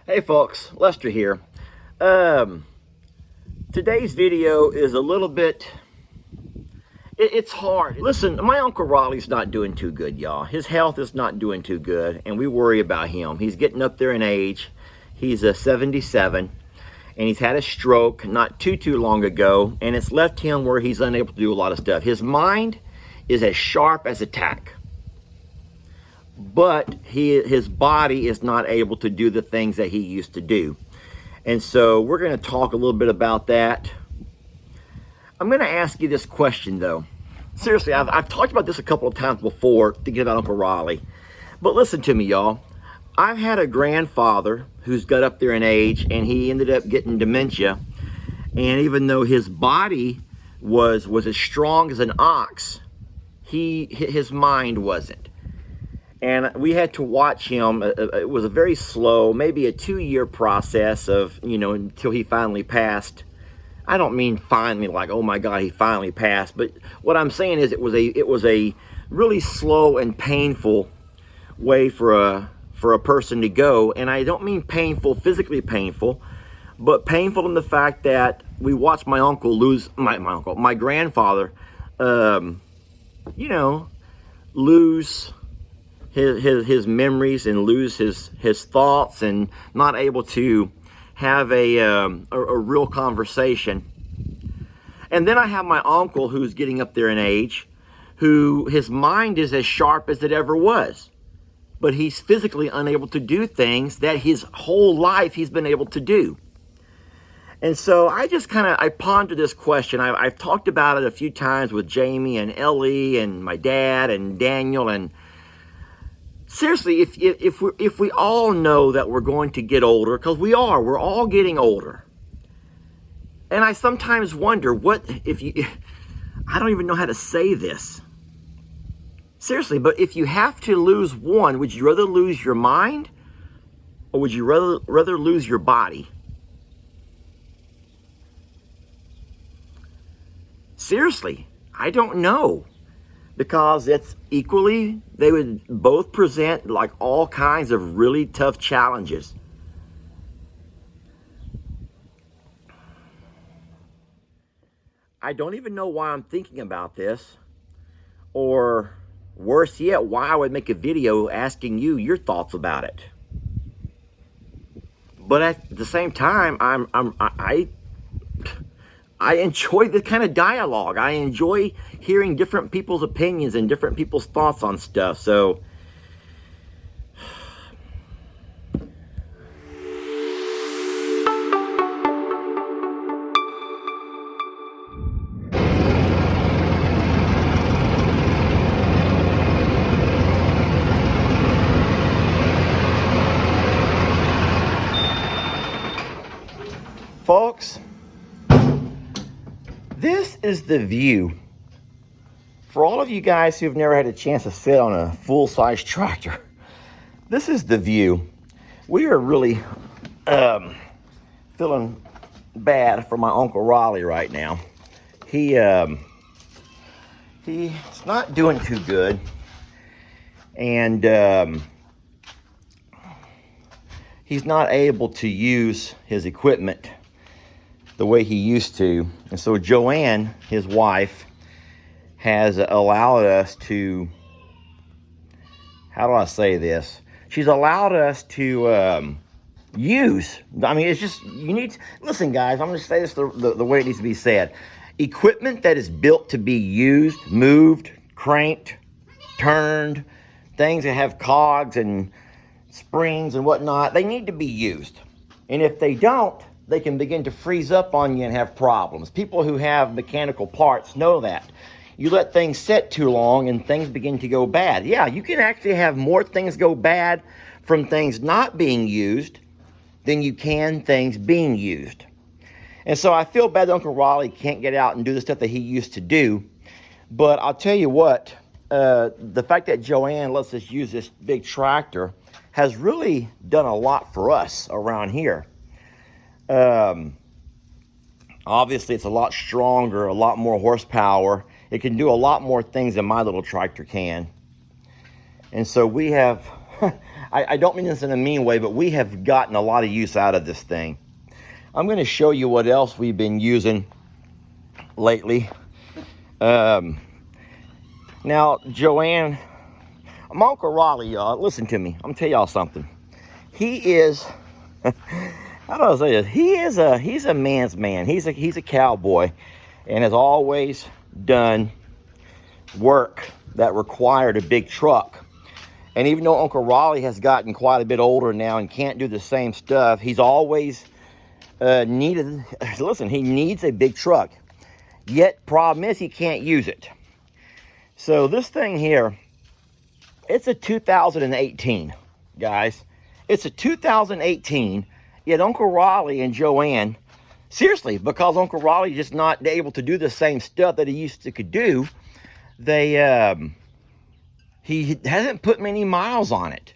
Hey folks, Lester here. Today's video is a little bit, it's hard. Listen, my Uncle Raleigh's not doing too good, y'all. His health is not doing too good, and we worry about him. He's getting up there in age. He's 77, and he's had a stroke not too long ago, and it's left him where he's unable to do a lot of stuff. His mind is as sharp as a tack, but his body is not able to do the things that he used to do. And so we're going to talk a little bit about that. I'm going to ask you this question though. Seriously, I've talked about this a couple of times before, thinking about Uncle Raleigh. But listen to me, y'all. I've had a grandfather who's got up there in age, and he ended up getting dementia. And even though his body was as strong as an ox, his mind wasn't. And we had to watch him. It was a very slow, maybe a 2-year process of, until he finally passed. I don't mean finally like, oh my God, he finally passed. But what I'm saying is it was a really slow and painful way for a person to go. And I don't mean painful, physically painful, but painful in the fact that we watched my uncle lose, my grandfather, lose his memories and lose his thoughts and not able to have a real conversation. And then I have my uncle who's getting up there in age, who his mind is as sharp as it ever was, but he's physically unable to do things that his whole life he's been able to do. And so I just I ponder this question. I've talked about it a few times with Jamie and Ellie and my dad and Daniel. And seriously, if we all know that we're going to get older, because we're all getting older. And I sometimes wonder, I don't even know how to say this. Seriously, but if you have to lose one, would you rather lose your mind, or would you rather lose your body? Seriously, I don't know. Because they would both present like all kinds of really tough challenges. I don't even know why I'm thinking about this, or worse yet, why I would make a video asking you your thoughts about it. But at the same time, I enjoy the kind of dialogue. I enjoy hearing different people's opinions and different people's thoughts on stuff. So, folks, this is the view. For all of you guys who've never had a chance to sit on a full-size tractor, this is the view. We are really feeling bad for my Uncle Raleigh right now. He's not doing too good, and he's not able to use his equipment the way he used to. And so Joanne, his wife, has allowed us to, how do I say this? She's allowed us to use, it's just, listen guys, I'm going to say this the way it needs to be said. Equipment that is built to be used, moved, cranked, turned, things that have cogs and springs and whatnot, they need to be used. And if they don't, they can begin to freeze up on you and have problems. People who have mechanical parts know that. You let things sit too long and things begin to go bad. Yeah, you can actually have more things go bad from things not being used than you can things being used. And so I feel bad that Uncle Raleigh can't get out and do the stuff that he used to do. But I'll tell you what, the fact that Joanne lets us use this big tractor has really done a lot for us around here. Obviously, it's a lot stronger, a lot more horsepower. It can do a lot more things than my little tractor can. And so we have, I don't mean this in a mean way, but we have gotten a lot of use out of this thing. I'm going to show you what else we've been using lately. Now, Joanne, my Uncle Raleigh, y'all, listen to me. I'm going to tell y'all something. He is, how do I say this? He's a man's man. He's a cowboy and has always done work that required a big truck. And even though Uncle Raleigh has gotten quite a bit older now and can't do the same stuff, he's always needed, listen, he needs a big truck. Yet, problem is he can't use it. So this thing here, it's a 2018, guys. It's a 2018, yet Uncle Raleigh and Joanne, seriously, because Uncle Raleigh just not able to do the same stuff that he used to could do, he hasn't put many miles on it.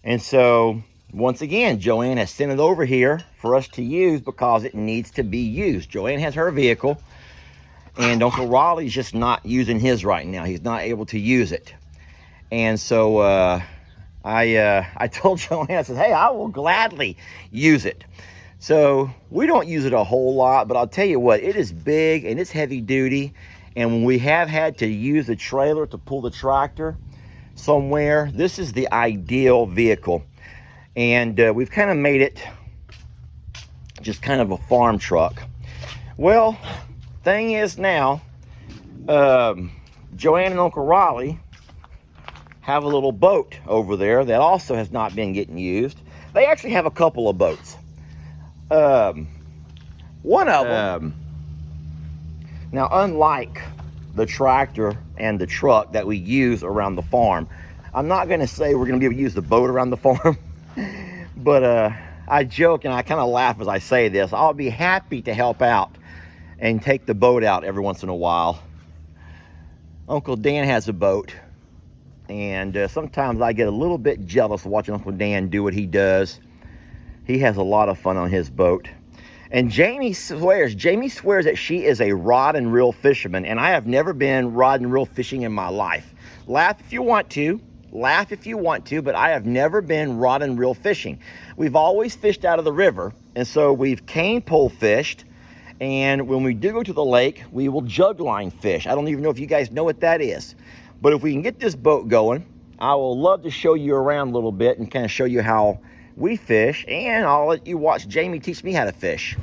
And so, once again, Joanne has sent it over here for us to use because it needs to be used. Joanne has her vehicle, and Uncle Raleigh's just not using his right now. He's not able to use it. And so I told Joanne, I said, hey, I will gladly use it. So we don't use it a whole lot, but I'll tell you what, it is big and it's heavy duty. And when we have had to use a trailer to pull the tractor somewhere, this is the ideal vehicle. And we've kind of made it just kind of a farm truck. Well, thing is now, Joanne and Uncle Raleigh have a little boat over there that also has not been getting used. They actually have a couple of boats. One of them, now unlike the tractor and the truck that we use around the farm, I'm not gonna say we're gonna be able to use the boat around the farm, but I joke and I kind of laugh as I say this. I'll be happy to help out and take the boat out every once in a while. Uncle Dan has a boat, and sometimes I get a little bit jealous watching Uncle Dan do what he does. He has a lot of fun on his boat. And Jamie swears that she is a rod and reel fisherman, and I have never been rod and reel fishing in my life. Laugh if you want to, but I have never been rod and reel fishing. We've always fished out of the river, and so we've cane pole fished, and when we do go to the lake, we will jug line fish. I don't even know if you guys know what that is. But if we can get this boat going, I will love to show you around a little bit and kind of show you how we fish, and I'll let you watch Jamie teach me how to fish.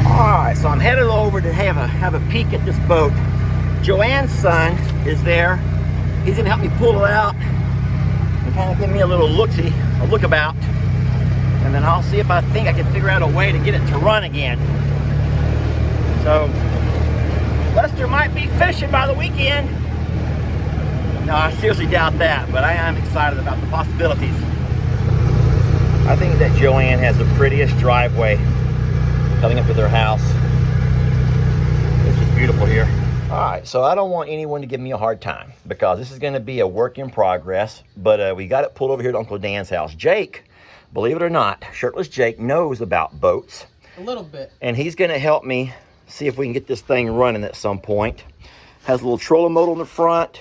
All right, so I'm headed over to have a peek at this boat. Joanne's son is there. He's gonna help me pull it out and kind of give me a little lookabout, and then I'll see if I think I can figure out a way to get it to run again. So Lester might be fishing by the weekend. No, I seriously doubt that, but I am excited about the possibilities. I think that Joanne has the prettiest driveway coming up to their house. It's just beautiful here. All right, so I don't want anyone to give me a hard time because this is going to be a work in progress, but we got it pulled over here to Uncle Dan's house. Jake, believe it or not, Shirtless Jake knows about boats. A little bit. And he's going to help me see if we can get this thing running at some point. Has a little trolling motor on the front.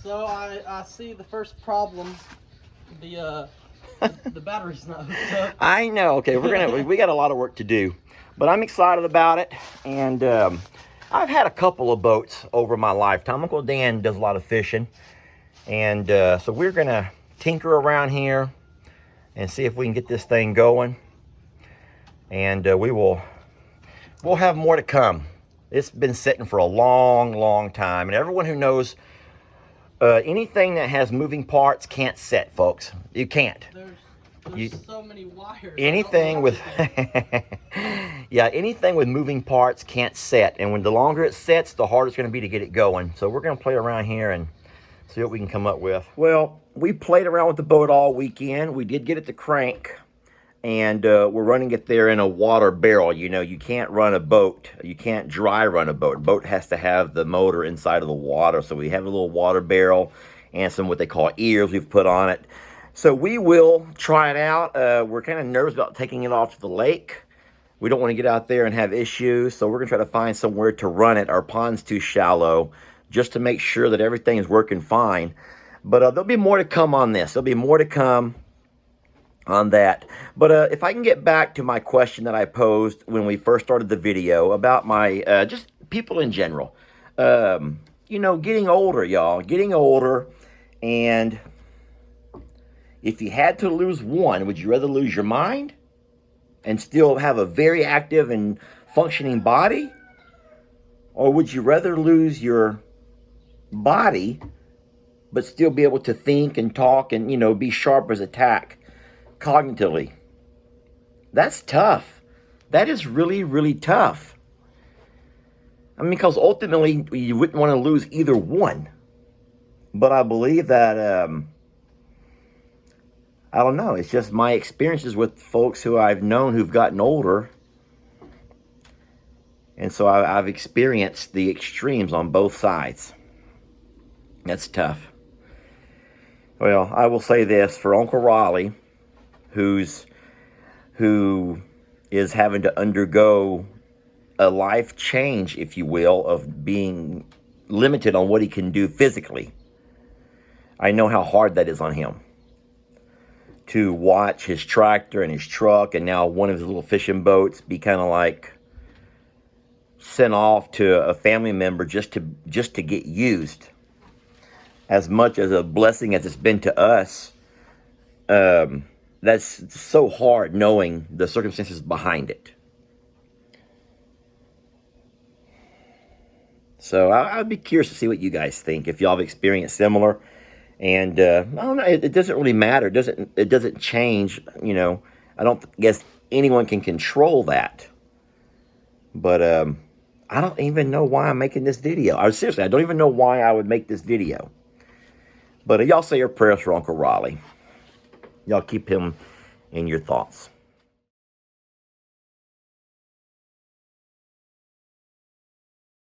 So I see the first problem, the battery's not hooked up. I know. Okay, we got a lot of work to do, but I'm excited about it. And I've had a couple of boats over my lifetime. Uncle Dan does a lot of fishing, and so we're gonna tinker around here and see if we can get this thing going. And we'll have more to come. It's been sitting for a long time, and everyone who knows anything that has moving parts can't set, folks. You can't. There's so many wires. Anything with anything with moving parts can't set, and when the longer it sets, the harder it's going to be to get it going. So we're going to play around here and see what we can come up with. Well, we played around with the boat all weekend. We did get it to crank, and we're running it there in a water barrel. You know, you can't run a boat. You can't dry run a boat. A boat has to have the motor inside of the water. So we have a little water barrel and some what they call ears we've put on it. So we will try it out. We're kind of nervous about taking it off to the lake. We don't want to get out there and have issues. So we're going to try to find somewhere to run it. Our pond's too shallow just to make sure that everything is working fine. But there'll be more to come on this. There'll be more to come on that. But if I can get back to my question that I posed when we first started the video about my, just people in general. You know, getting older, y'all. Getting older. And if you had to lose one, would you rather lose your mind and still have a very active and functioning body? Or would you rather lose your body but still be able to think and talk and, you know, be sharp as a tack cognitively? That's tough. That is really, really tough. I mean, because ultimately you wouldn't want to lose either one. But I believe that, I don't know, it's just my experiences with folks who I've known who've gotten older. And so I've experienced the extremes on both sides. That's tough. Well, I will say this for Uncle Raleigh, who is having to undergo a life change, if you will, of being limited on what he can do physically. I know how hard that is on him. To watch his tractor and his truck and now one of his little fishing boats be kind of like sent off to a family member just to get used. As much as a blessing as it's been to us, that's so hard knowing the circumstances behind it. So I'd be curious to see what you guys think, if y'all have experienced similar. And I don't know, it doesn't really matter. It doesn't change, you know. I don't guess anyone can control that. But I don't even know why I'm making this video. Seriously, I don't even know why I would make this video. But y'all say your prayers for Uncle Raleigh. Y'all keep him in your thoughts.